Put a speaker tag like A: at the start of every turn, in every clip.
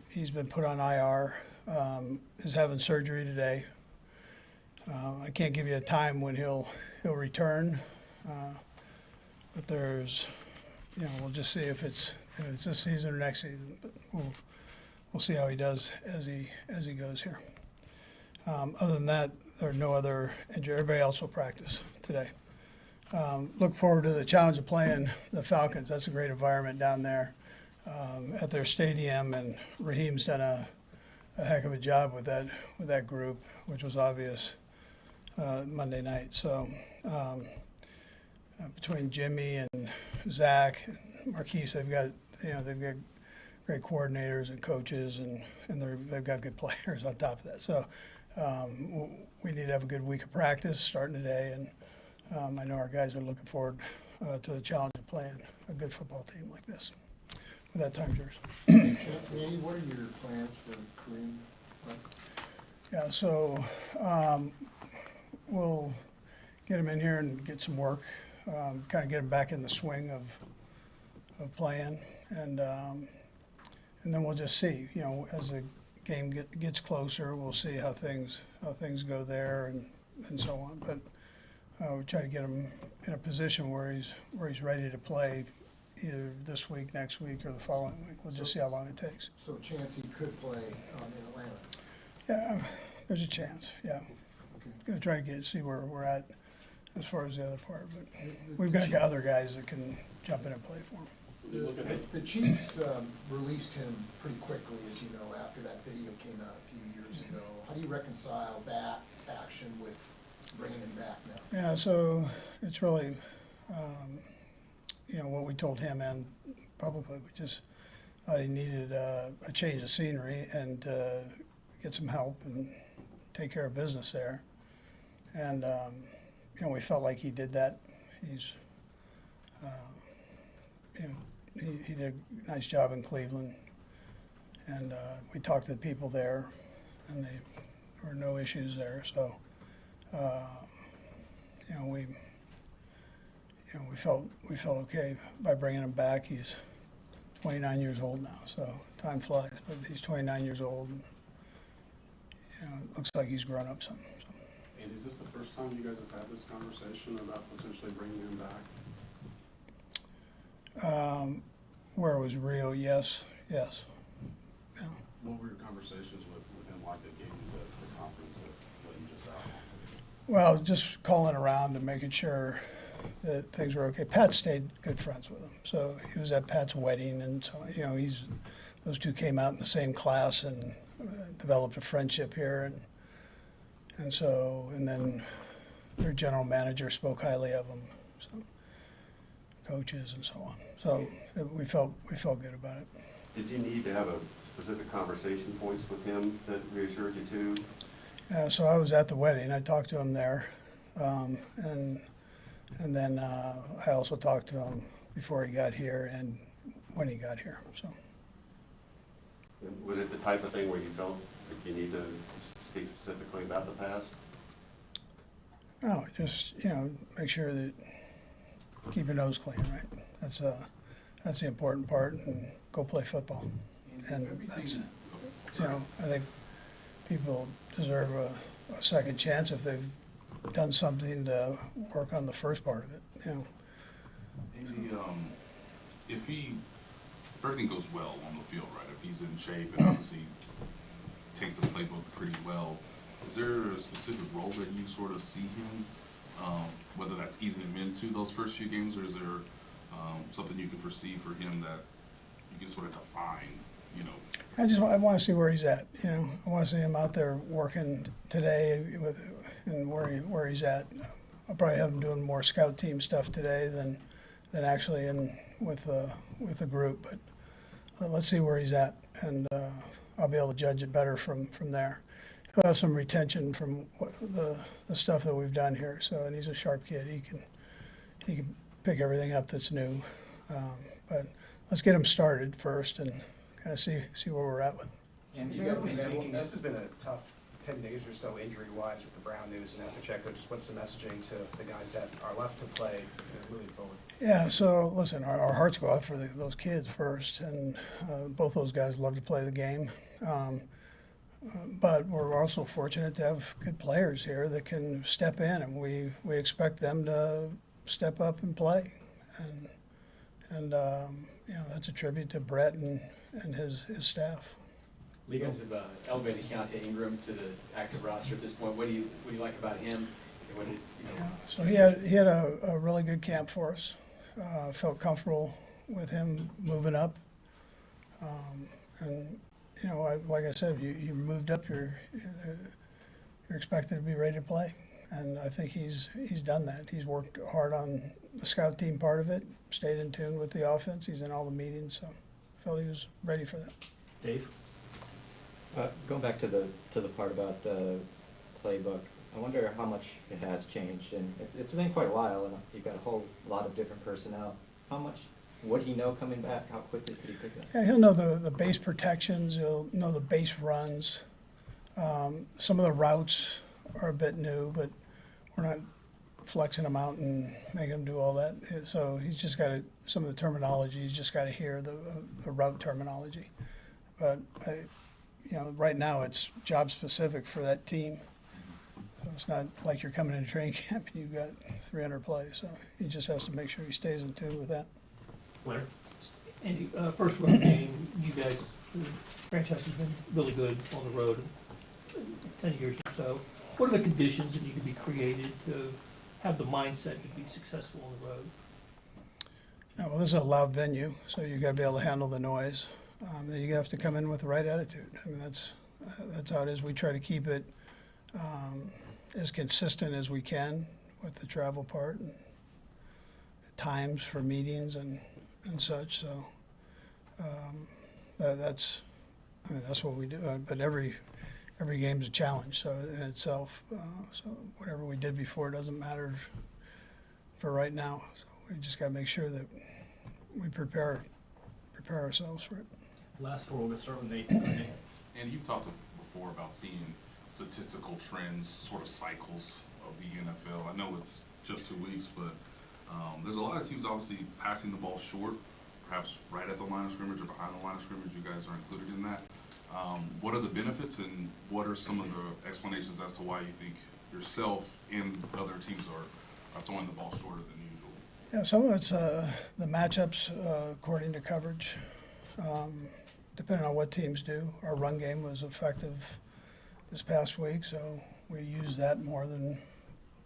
A: He's been put on IR, is having surgery today. I can't give you a time when he'll return, but we'll just see if it's this season or next season. But we'll see how he does as he goes here. Other than that, there are no other injury. Everybody else will practice today. Look forward to the challenge of playing the Falcons. That's a great environment down there at their stadium, and Raheem's done a heck of a job with that group, which was obvious Monday night. So between Jimmy and Zach and Marquise, they've got great coordinators and coaches, and they've got good players on top of that. So we need to have a good week of practice starting today, and I know our guys are looking forward to the challenge of playing a good football team like this. With that, time's yours.
B: Andy, what are your plans for Kareem?
A: Yeah, so we'll get him in here and get some work, kind of get him back in the swing of playing, and then we'll just see. As the game gets closer, we'll see how things go there and so on. But we try to get him in a position where he's ready to play either this week, next week, or the following week. We'll just see how long it takes.
B: So a chance he could play in Atlanta?
A: Yeah, there's a chance, yeah.
B: Okay.
A: Going to try to see where we're at as far as the other part. But we've got other guys that can jump in and play for him.
B: The Chiefs released him pretty quickly, as you know, after that video came out a few years ago. How do you reconcile that action with bringing him back now?
A: Yeah, so it's really, what we told him and publicly. We just thought he needed a change of scenery and get some help and take care of business there. And, we felt like he did that. He's, he did a nice job in Cleveland. And we talked to the people there, and there were no issues there. So, we felt okay by bringing him back. He's 29 years old now, so time flies. But he's 29 years old, and it looks like he's grown up some. So.
C: And is this the first time you guys have had this conversation about potentially bringing him back?
A: Where it was real, yes. Yeah.
C: What were your conversations with him like that gave you the confidence that you just outlined?
A: Well, just calling around and making sure that things were okay. Pat stayed good friends with him, so he was at Pat's wedding, and so those two came out in the same class and developed a friendship here, and then their general manager spoke highly of him, so coaches and so on. So we felt good about it.
D: Did you need to have a specific conversation points with him that reassured you too?
A: So I was at the wedding. I talked to him there, and then I also talked to him before he got here and when he got here. So.
D: Was it the type of thing where you felt like you need to speak specifically about the past?
A: No, just make sure that keep your nose clean, right? That's the important part, and go play football. And that's I think people deserve a second chance if they've done something to work on the first part of it.
E: Maybe if everything goes well on the field, right? If he's in shape and obviously takes the playbook pretty well, is there a specific role that you sort of see him? Whether that's easing him into those first few games, or is there something you can foresee for him that you can sort of define?
A: I want to see where he's at. I want to see him out there working today and where he's at. I'll probably have him doing more scout team stuff today than actually with the group. But let's see where he's at, and I'll be able to judge it better from there. He'll have some retention from the stuff that we've done here. So, and he's a sharp kid. He can pick everything up that's new. But let's get him started first and kind of see where we're at with him.
F: And you guys speaking, this has been a tough 10 days or so injury-wise with the Brown news, and Pacheco, just what's the messaging to the guys that are left to play moving forward?
A: Yeah, so listen, our hearts go out for those kids first, and both those guys love to play the game. But we're also fortunate to have good players here that can step in, and we expect them to step up and play. And you know, that's a tribute to Brett and his staff.
G: You guys have elevated Keontae Ingram to the active roster at this point. What do you like about him? And what did, you know,
A: So he had a really good camp for us. Felt comfortable with him moving up. And you know, like I said, you moved up, you're expected to be ready to play. And I think he's done that. He's worked hard on the scout team part of it, stayed in tune with the offense. He's in all the meetings, so felt he was ready for that.
H: Dave?
I: Going back to the part about the playbook, I wonder how much it has changed, and it's been quite a while, and you've got a whole lot of different personnel. How much would he know coming back? How quickly could he pick up?
A: Yeah, he'll know the base protections. He'll know the base runs. Some of the routes are a bit new, but we're not flexing them out and making him do all that. So he's just got to, some of the terminology, he's just got to hear the route terminology. But you know, right now it's job specific for that team. So it's not like you're coming into training camp and you've got 300 plays. So he just has to make sure he stays in tune with that.
H: Winner?
J: Andy, first road game, you guys, the franchise has been really good on the road, 10 years or so. What are the conditions that need to be created to have the mindset to be successful on the road?
A: Yeah, well, this is a loud venue, so you've got to be able to handle the noise. You have to come in with the right attitude. I mean, that's how it is. We try to keep it as consistent as we can with the travel part and times for meetings and such. So that's what we do. But every game's a challenge, so in itself. So whatever we did before doesn't matter for right now. So we just got to make sure that we prepare ourselves for it.
H: Last four, we'll start with Nate.
E: And you've talked before about seeing statistical trends, sort of cycles of the NFL. I know it's just 2 weeks, but there's a lot of teams obviously passing the ball short, perhaps right at the line of scrimmage or behind the line of scrimmage. You guys are included in that. What are the benefits, and what are some of the explanations as to why you think yourself and other teams are throwing the ball shorter than usual?
A: Yeah, some of it's the matchups according to coverage. Depending on what teams do, our run game was effective this past week, so we use that more than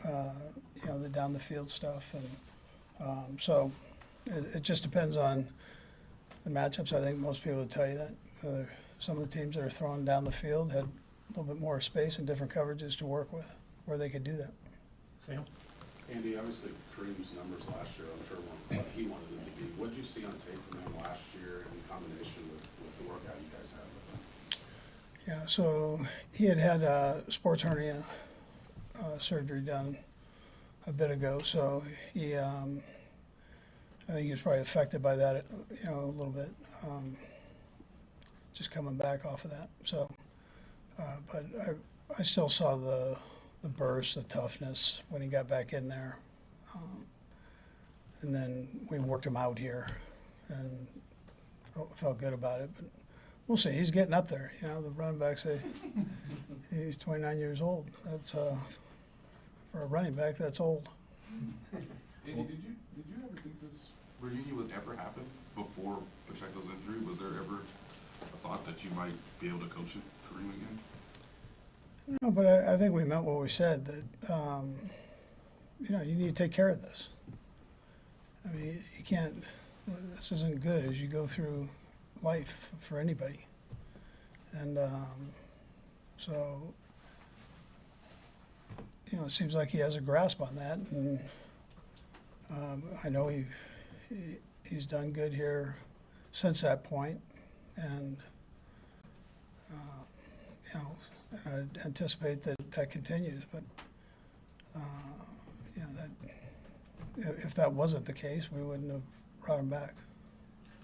A: you know, the down the field stuff, and so it just depends on the matchups. I think most people would tell you that some of the teams that are throwing down the field had a little bit more space and different coverages to work with, where they could do that.
H: Sam?
C: Andy, obviously Kareem's numbers last year, I'm sure weren't what he wanted them to be. What did you see on tape from him last year in combination with the workout you guys had with him?
A: Yeah, so he had a sports hernia surgery done a bit ago, so he, I think he was probably affected by that, you know, a little bit, just coming back off of that. So, but I still saw the burst, the toughness when he got back in there, and then we worked him out here, and felt good about it. But we'll see. He's getting up there. You know, the running backs say he's 29 years old. That's for a running back, that's old.
E: Andy, did you ever think this reunion would ever happen before Pacheco's injury? Was there ever a thought that you might be able to coach Kareem again?
A: No, but I think we meant what we said, that you know, you need to take care of this. I mean, you can't, this isn't good as you go through life for anybody. And so, you know, it seems like he has a grasp on that, and I know he's done good here since that point, and you know, I anticipate that continues. But you know, that if that wasn't the case, we wouldn't have brought him back.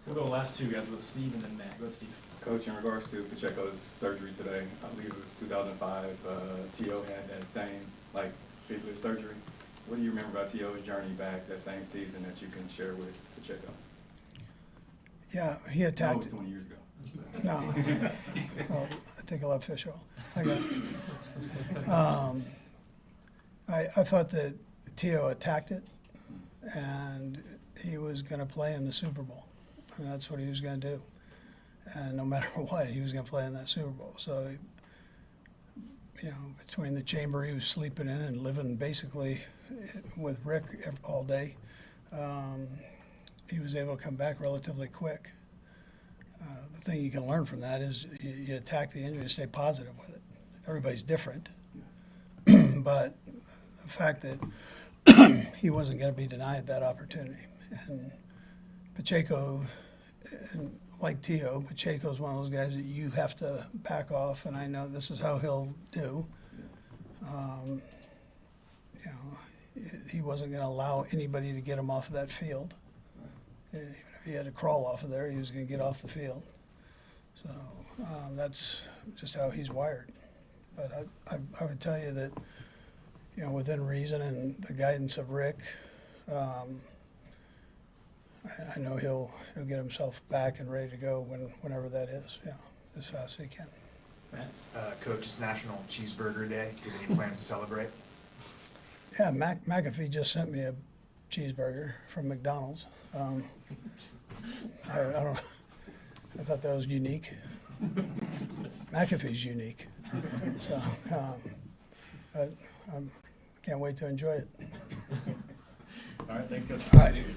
H: We'll go last two guys with Steve and then Matt. Go ahead, Steve.
K: Coach, in regards to Pacheco's surgery today, I believe it was 2005, T.O. had that same, like, fibula surgery. What do you remember about T.O.'s journey back that same season that you can share with Pacheco?
A: Yeah, he
K: I know it
A: attacked.
K: was 20 years ago.
A: No, well, I take a lot of fish oil. I thought that T.O. attacked it, and he was going to play in the Super Bowl. I mean, that's what he was going to do. And no matter what, he was going to play in that Super Bowl. So, you know, between the chamber he was sleeping in and living basically with Rick all day, he was able to come back relatively quick. The thing you can learn from that is you attack the injury and stay positive with it. Everybody's different. But the fact that he wasn't going to be denied that opportunity. And Pacheco, and like T.O., Pacheco's one of those guys that you have to back off, and I know this is how he'll do. You know, he wasn't going to allow anybody to get him off of that field. Even if he had to crawl off of there, he was going to get off the field. So that's just how he's wired. But I would tell you that, you know, within reason and the guidance of Rick, I know he'll get himself back and ready to go whenever that is, yeah, as fast as he can.
F: Coach, it's National Cheeseburger Day. Do you have any plans to celebrate?
A: Yeah, McAfee just sent me a cheeseburger from McDonald's. I don't. I thought that was unique. McAfee's unique, so I can't wait to enjoy it.
H: All right, thanks, Coach.
A: All right.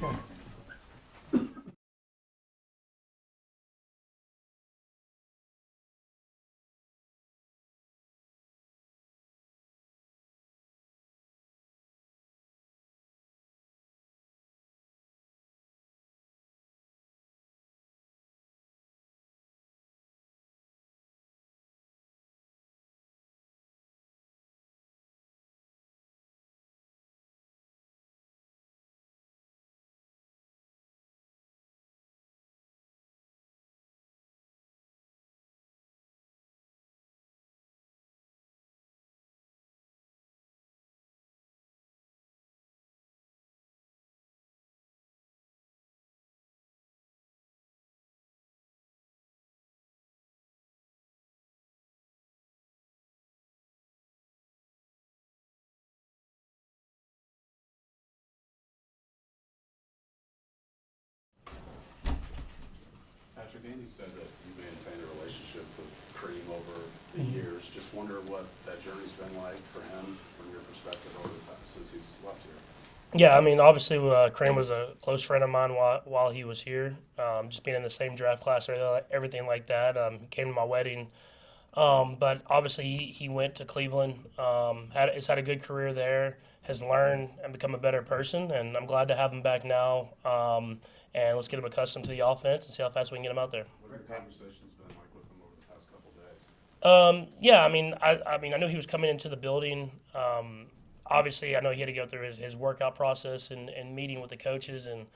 C: Patrick, Andy said that you maintained a relationship with Kareem over the years. Just wonder what that journey's been like for him from your perspective since he's left here.
L: Yeah, I mean, obviously, Kareem was a close friend of mine while he was here. Just being in the same draft class, everything like that. He came to my wedding. But obviously, he went to Cleveland, has had a good career there, has learned and become a better person, and I'm glad to have him back now. And let's get him accustomed to the offense and see how fast we can get him out there.
C: What have your conversations been like with him over the past couple of days?
L: Yeah, I knew he was coming into the building. Obviously, I know he had to go through his workout process and meeting with the coaches and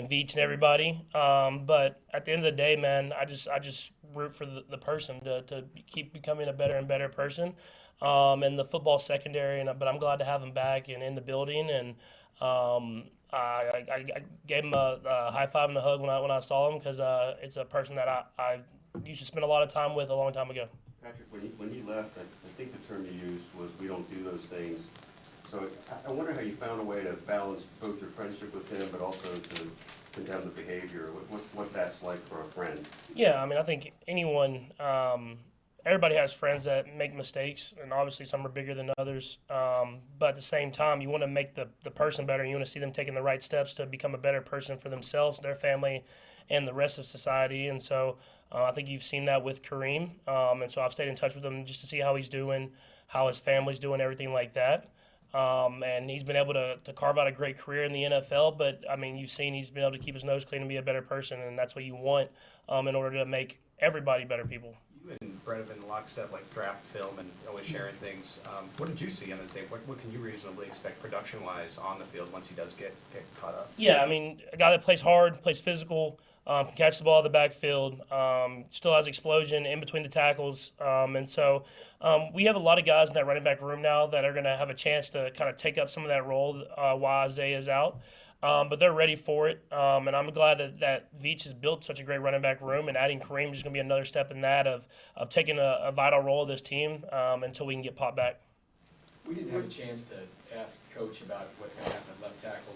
L: Veach and everybody. But at the end of the day, man, I just root for the person to keep becoming a better and better person. And the football secondary, but I'm glad to have him back and in the building. And I gave him a high five and a hug when I saw him because it's a person that I used to spend a lot of time with a long time ago.
D: Patrick, when he left, I think the term you used was, "We don't do those things." So I wonder how you found a way to balance both your friendship with him, but also to condemn the behavior. What that's like for a friend.
L: Yeah, I mean, I think anyone, everybody has friends that make mistakes, and obviously some are bigger than others. But at the same time, you want to make the person better. You want to see them taking the right steps to become a better person for themselves, their family, and the rest of society. And so I think you've seen that with Kareem. And so I've stayed in touch with him just to see how he's doing, how his family's doing, everything like that. And he's been able to carve out a great career in the NFL, but, I mean, you've seen he's been able to keep his nose clean and be a better person, and that's what you want in order to make everybody better people.
F: You and
M: Brett have been lockstep, like draft film and always sharing things. What did you see on the tape? What can you reasonably expect production-wise on the field once he does get caught up?
L: Yeah, I mean, a guy that plays hard, plays physical, can catch the ball in the backfield, still has explosion in between the tackles. And so we have a lot of guys in that running back room now that are going to have a chance to kind of take up some of that role while Isaiah is out. But they're ready for it. And I'm glad that Veach has built such a great running back room, and adding Kareem is going to be another step in that of taking a vital role of this team until we can get Pop back.
G: We didn't have a chance to ask Coach about what's going to happen at left tackle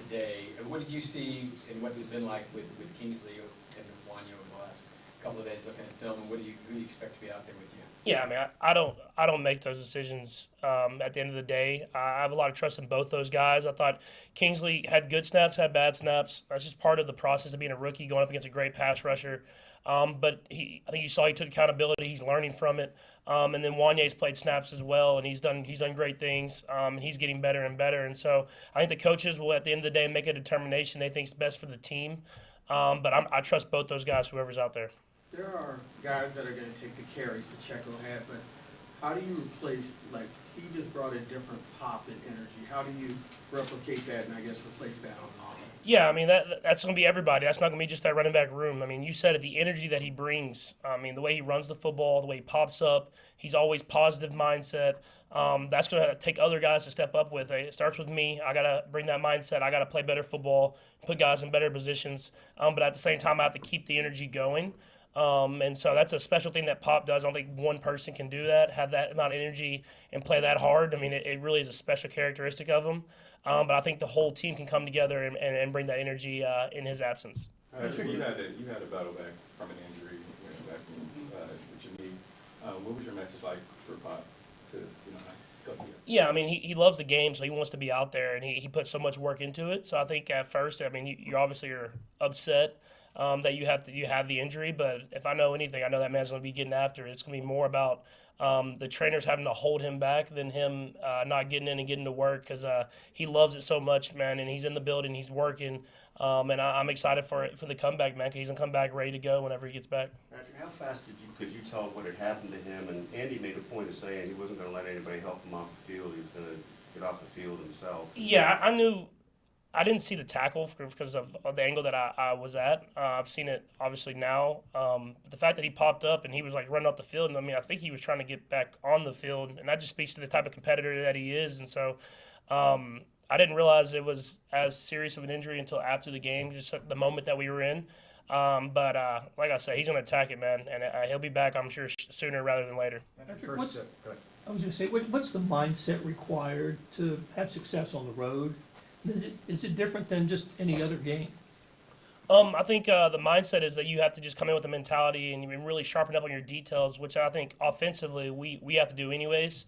G: today. What did you see, and what's it been like with Kingsley and Wanya over the last couple of days looking at film, and who do you expect to be out there with you?
L: Yeah, I mean, I don't make those decisions at the end of the day. I have a lot of trust in both those guys. I thought Kingsley had good snaps, had bad snaps. That's just part of the process of being a rookie going up against a great pass rusher. But I think you saw he took accountability. He's learning from it. And then Wanya's played snaps as well, and he's done great things. And he's getting better and better. And so I think the coaches will, at the end of the day, make a determination they think is best for the team. But I trust both those guys, whoever's out there.
N: There are guys that are going to take the carries Pacheco had, but how do you replace, like, he just brought a different pop and energy. How do you replicate that and, I guess, replace that on offense?
L: Yeah, I mean, that's going to be everybody. That's not going to be just that running back room. I mean, you said it, the energy that he brings. I mean, the way he runs the football, the way he pops up, he's always positive mindset. That's going to take other guys to step up with. It starts with me. I got to bring that mindset. I got to play better football, put guys in better positions. But at the same time, I have to keep the energy going. And so that's a special thing that Pop does. I don't think one person can do that, have that amount of energy and play that hard. I mean, it really is a special characteristic of him. But I think the whole team can come together and bring that energy in his absence.
K: You had a battle back from an injury, back with your knee. What was your message like for Pop to go through?
L: Yeah, I mean, he loves the game, so he wants to be out there, and he puts so much work into it. So I think at first, I mean, you obviously are upset that you have the injury, but if I know anything, I know that man's going to be getting after it. It's going to be more about the trainers having to hold him back than him not getting in and getting to work, because he loves it so much, man, and he's in the building, he's working, and I'm excited for the comeback, man, because he's going to come back ready to go whenever he gets back.
D: Patrick, how fast could you tell what had happened to him? And Andy made a point of saying he wasn't going to let anybody help him off the field. He was going to get off the field himself.
L: Yeah, I knew. I didn't see the tackle because of the angle that I was at. I've seen it obviously now. But the fact that he popped up and he was like running off the field, and I mean, I think he was trying to get back on the field, and that just speaks to the type of competitor that he is. And so I didn't realize it was as serious of an injury until after the game, just the moment that we were in. But like I said, he's going to attack it, man, and he'll be back, I'm sure, sooner rather than later.
J: Patrick, I was going to say, what's the mindset required to have success on the road? Is it different than just any other game?
L: I think the mindset is that you have to just come in with the mentality and really sharpen up on your details, which I think offensively we have to do anyways,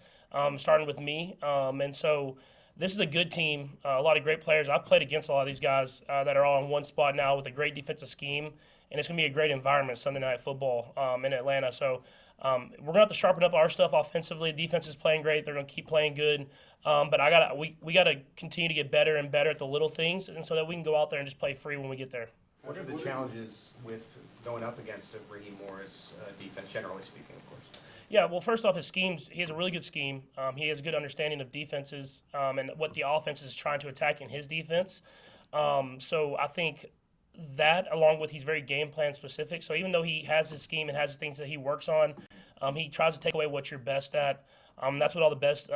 L: starting with me. And so this is a good team, a lot of great players. I've played against a lot of these guys that are all in one spot now with a great defensive scheme, and it's going to be a great environment Sunday Night Football in Atlanta. So we're going to have to sharpen up our stuff offensively. Defense is playing great. They're going to keep playing good. But we got to continue to get better and better at the little things, and so that we can go out there and just play free when we get there.
M: What are the challenges with going up against a Raheem Morris defense, generally speaking, of course?
L: Yeah, well, first off, his schemes, he has a really good scheme. He has a good understanding of defenses and what the offense is trying to attack in his defense. So I think that, along with he's very game plan specific. So even though he has his scheme and has things that he works on, he tries to take away what you're best at. That's what all the best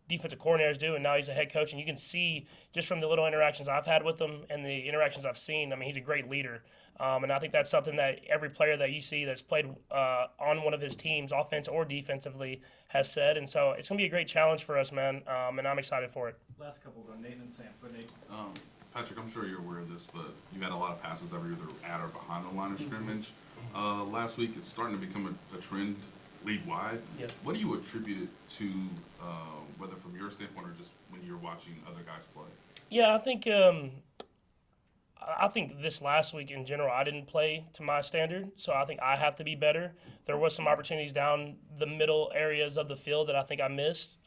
L: defensive coordinators do, and now he's a head coach, and you can see just from the little interactions I've had with him and the interactions I've seen, I mean, he's a great leader. And I think that's something that every player that you see that's played on one of his teams, offense or defensively, has said. And so it's going to be a great challenge for us, man, and I'm excited for it.
H: Last couple go Nathan and Sam. Go Nate.
E: Patrick, I'm sure you're aware of this, but you had a lot of passes that were either at or behind the line of scrimmage. Last week, it's starting to become a trend league wide.
L: Yeah.
E: What do you attribute it to, whether from your standpoint or just when you're watching other guys play?
L: Yeah, I think this last week in general, I didn't play to my standard, so I think I have to be better. There was some opportunities down the middle areas of the field that I think I missed.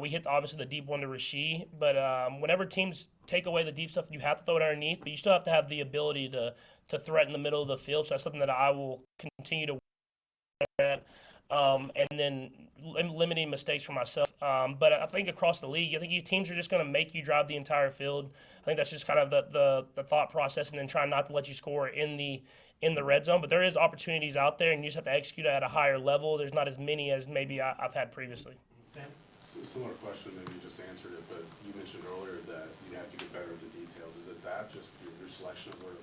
L: We hit obviously the deep one to Rasheed, but whenever teams take away the deep stuff, you have to throw it underneath, but you still have to have the ability to threaten the middle of the field. So that's something that I will continue to at. And then limiting mistakes for myself. But I think across the league, I think teams are just going to make you drive the entire field. I think that's just kind of the thought process, and then trying not to let you score in the red zone. But there is opportunities out there, and you just have to execute at a higher level. There's not as many as maybe I've had previously.
G: Sam?
C: Similar question, maybe you just answered it, but you mentioned earlier that you have to get better at the details. Is it that, just your selection of where to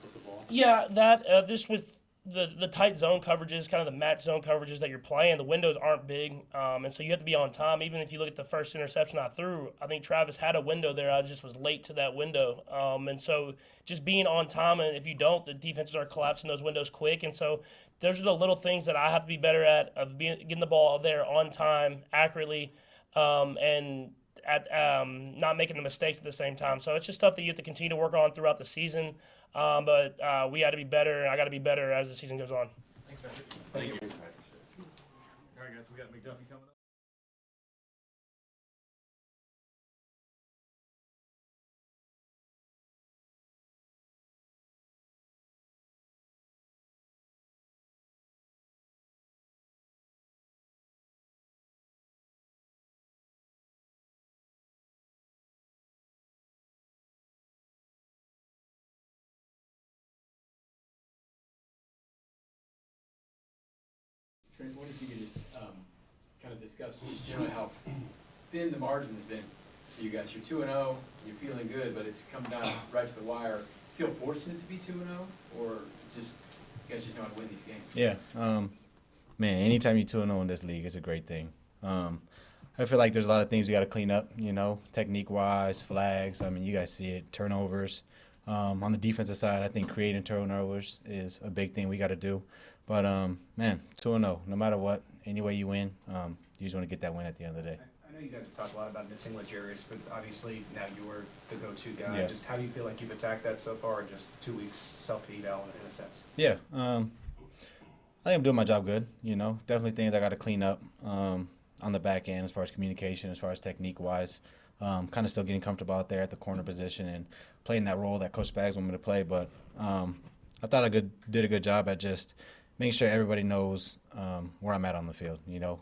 C: put the ball?
L: Yeah, that just with the tight zone coverages, kind of the match zone coverages that you're playing, the windows aren't big, and so you have to be on time. Even if you look at the first interception I threw, I think Travis had a window there. I just was late to that window, and so just being on time. And if you don't, the defenses are collapsing those windows quick. And so those are the little things that I have to be better at, of getting the ball there on time, accurately, and at not making the mistakes at the same time. So it's just stuff that you have to continue to work on throughout the season. But we got to be better, and I got to be better as the season goes on.
G: Thanks, Patrick.
H: Thank you. All right, guys, we got McDuffie coming up.
G: Trent, what if you could just kind of discuss just generally how thin the margin has been for you guys? You're 2-0, you're feeling good, but it's come down right to the wire. Feel fortunate to be 2-0, or just you guys just know how to win these games?
O: Yeah, man, anytime you're 2-0 in this league, it's a great thing. I feel like there's a lot of things we got to clean up, technique-wise, flags. I mean, you guys see it, turnovers. On the defensive side, I think creating turnovers is a big thing we got to do. But, man, 2-0, no matter what, any way you win, you just want to get that win at the end of the day.
M: I know you guys have talked a lot about missing Legarius, but obviously now you were the go-to guy.
O: Yeah.
M: Just how do you feel like you've attacked that so far, or just 2 weeks self-eval in a sense?
O: Yeah, I think I'm doing my job good, Definitely things I got to clean up on the back end as far as communication, as far as technique-wise. Kind of still getting comfortable out there at the corner position and playing that role that Coach Spags wanted me to play. But I thought I did a good job at just making sure everybody knows where I'm at on the field.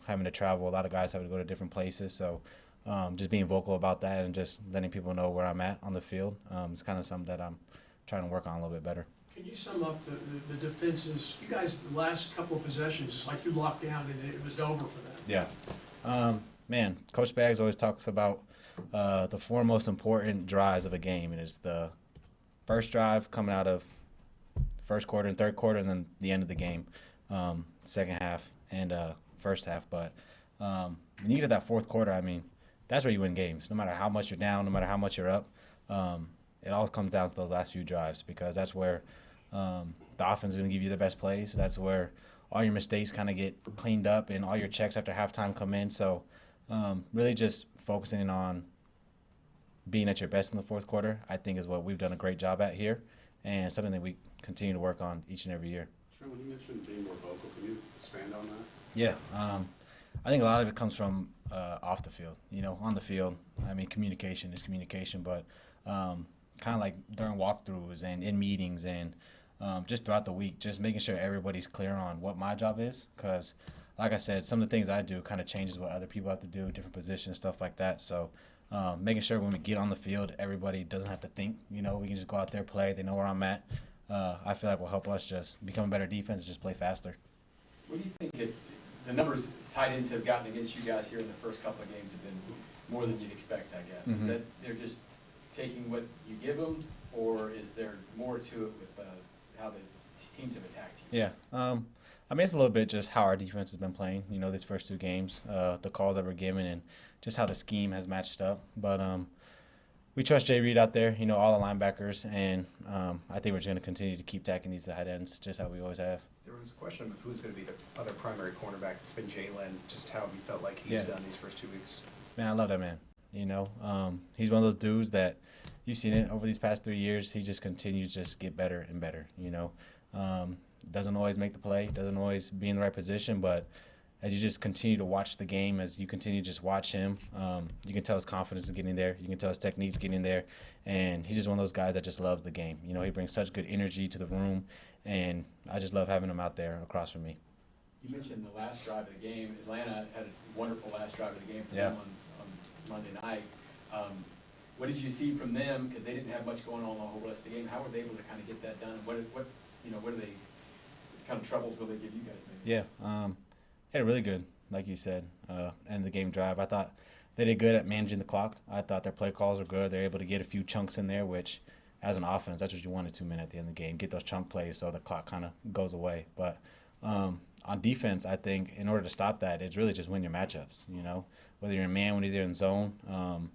O: Having to travel, a lot of guys having to go to different places. So just being vocal about that and just letting people know where I'm at on the field is kind of something that I'm trying to work on a little bit better.
P: Can you sum up the defenses? You guys, the last couple of possessions, it's like you locked down and it was over for them.
O: Yeah. Man, Coach Spags always talks about the four most important drives of a game, and it's the first drive coming out of first quarter and third quarter, and then the end of the game, second half and first half. But when you get to that fourth quarter, I mean, that's where you win games. No matter how much you're down, no matter how much you're up, it all comes down to those last few drives, because that's where the offense is going to give you the best plays. That's where all your mistakes kind of get cleaned up and all your checks after halftime come in. So really just focusing on being at your best in the fourth quarter, I think, is what we've done a great job at here, and something that we continue to work on each and every year.
C: Trent, when you mentioned being more vocal, can you expand on that?
O: Yeah, I think a lot of it comes from off the field. On the field, I mean, communication is communication, but kind of like during walkthroughs and in meetings and just throughout the week, just making sure everybody's clear on what my job is, because like I said, some of the things I do kind of changes what other people have to do, different positions, stuff like that. So making sure when we get on the field, everybody doesn't have to think. We can just go out there, play. They know where I'm at. I feel like will help us just become a better defense and just play faster.
G: What do you think the numbers tight ends have gotten against you guys here in the first couple of games have been more than you'd expect, I guess?
O: Mm-hmm.
G: Is that they're just taking what you give them, or is there more to it with how the teams have attacked you?
O: Yeah. I mean, it's a little bit just how our defense has been playing, these first two games, the calls that we're given, and just how the scheme has matched up. But we trust Reid out there, all the linebackers, and I think we're just going to continue to keep attacking these tight ends just how we always have.
M: There was a question of who's going to be the other primary cornerback. It's been Jalen. Just how have you felt like he's done these first 2 weeks?
O: Man, I love that man. He's one of those dudes that you've seen it over these past 3 years. He just continues to just get better and better, Doesn't always make the play, doesn't always be in the right position, but as you just continue to watch the game, as you continue to just watch him, you can tell his confidence is getting there. You can tell his technique's getting there, and he's just one of those guys that just loves the game. He brings such good energy to the room, and I just love having him out there across from me.
G: You mentioned the last drive of the game. Atlanta had a wonderful last drive of the game for
O: Yeah.
G: them on Monday night. What did you see from them? Because they didn't have much going on the whole rest of the game. How were they able to kind of get that done? What are they, kind of troubles will they give you guys maybe?
O: Yeah, had a really good, like you said, end of the game drive. I thought they did good at managing the clock. I thought their play calls were good. They're able to get a few chunks in there, which as an offense, that's what you want at 2 minutes at the end of the game. Get those chunk plays so the clock kind of goes away. But on defense, I think in order to stop that, it's really just win your matchups, you know, whether you're in man, whether you're in zone,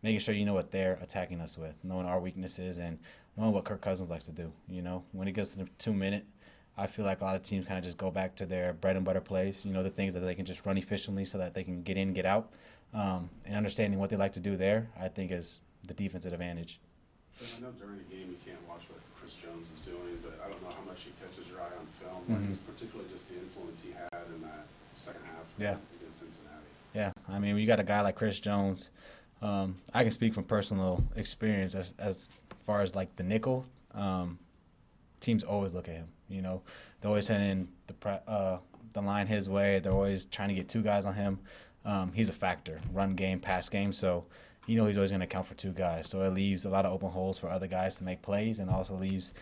O: making sure you know what they're attacking us with, knowing our weaknesses and knowing what Kirk Cousins likes to do. You know, when it gets to the 2 minute, I feel like a lot of teams kind of just go back to their bread and butter plays, you know, the things that they can just run efficiently so that they can get in, get out. And understanding what they like to do there, I think, is the defensive advantage.
C: I know during a game you can't watch what Chris Jones is doing, but I don't know how much he catches your eye on film, like, particularly just the influence he had in that second half against Cincinnati.
O: Yeah, I mean, when you got a guy like Chris Jones, I can speak from personal experience as far as like the nickel. Teams always look at him. You know, they're always sending the line his way. They're always trying to get two guys on him. He's a factor, run game, pass game. So you know he's always going to account for two guys. So it leaves a lot of open holes for other guys to make plays, and also leaves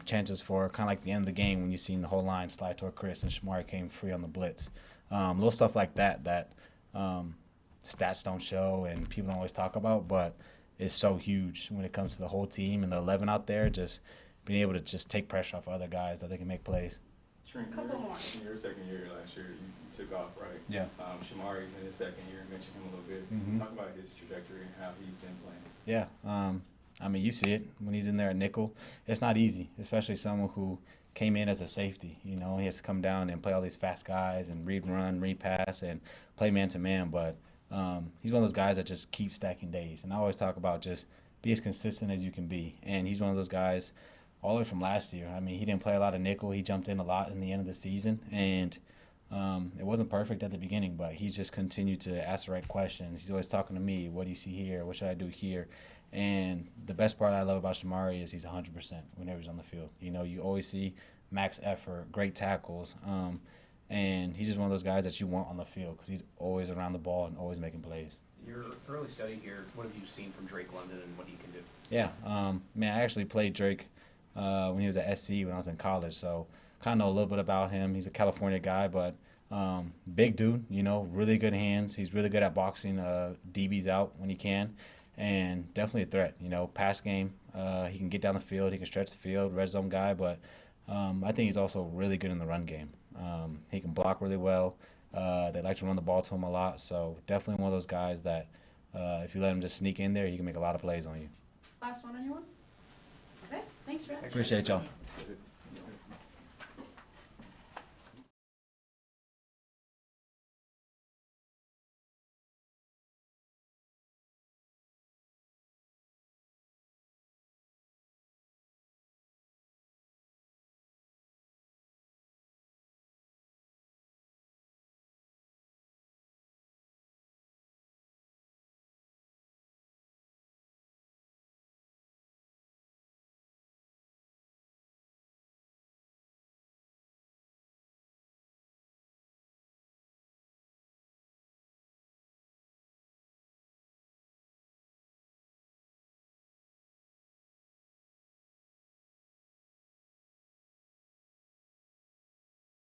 O: chances for kind of like the end of the game when you seen the whole line slide toward Chris and Shamari came free on the blitz. Little stuff like that stats don't show and people don't always talk about, but it's so huge when it comes to the whole team and the 11 out there just being able to just take pressure off other guys that they can make plays.
K: Trent, in your second year last year, you took off, right?
O: Yeah.
K: Shamari's in his second year. You mentioned him a little bit.
O: Mhm.
K: Talk about his trajectory and how he's been playing.
O: Yeah, I mean, you see it when he's in there at nickel. It's not easy, especially someone who came in as a safety. You know, he has to come down and play all these fast guys and read run, read pass, and play man-to-man. But he's one of those guys that just keeps stacking days. And I always talk about just be as consistent as you can be. And he's one of those guys all the way from last year. I mean, he didn't play a lot of nickel. He jumped in a lot in the end of the season. And it wasn't perfect at the beginning, but he's just continued to ask the right questions. He's always talking to me, what do you see here? What should I do here? And the best part I love about Shamari is he's 100% whenever he's on the field. You know, you always see max effort, great tackles, and he's just one of those guys that you want on the field because he's always around the ball and always making plays.
M: Your early study here, what have you seen from Drake London and what he can do?
O: Yeah, man, I actually played Drake when he was at SC when I was in college, so kind of know a little bit about him. He's a California guy, but big dude, you know, really good hands. He's really good at boxing DBs out when he can, and definitely a threat. You know, pass game, he can get down the field, he can stretch the field, red zone guy, but I think he's also really good in the run game. He can block really well. They like to run the ball to him a lot, so definitely one of those guys that if you let him just sneak in there, he can make a lot of plays on you.
Q: Last one, anyone? Okay, thanks, Trent.
O: Appreciate y'all.
K: Good.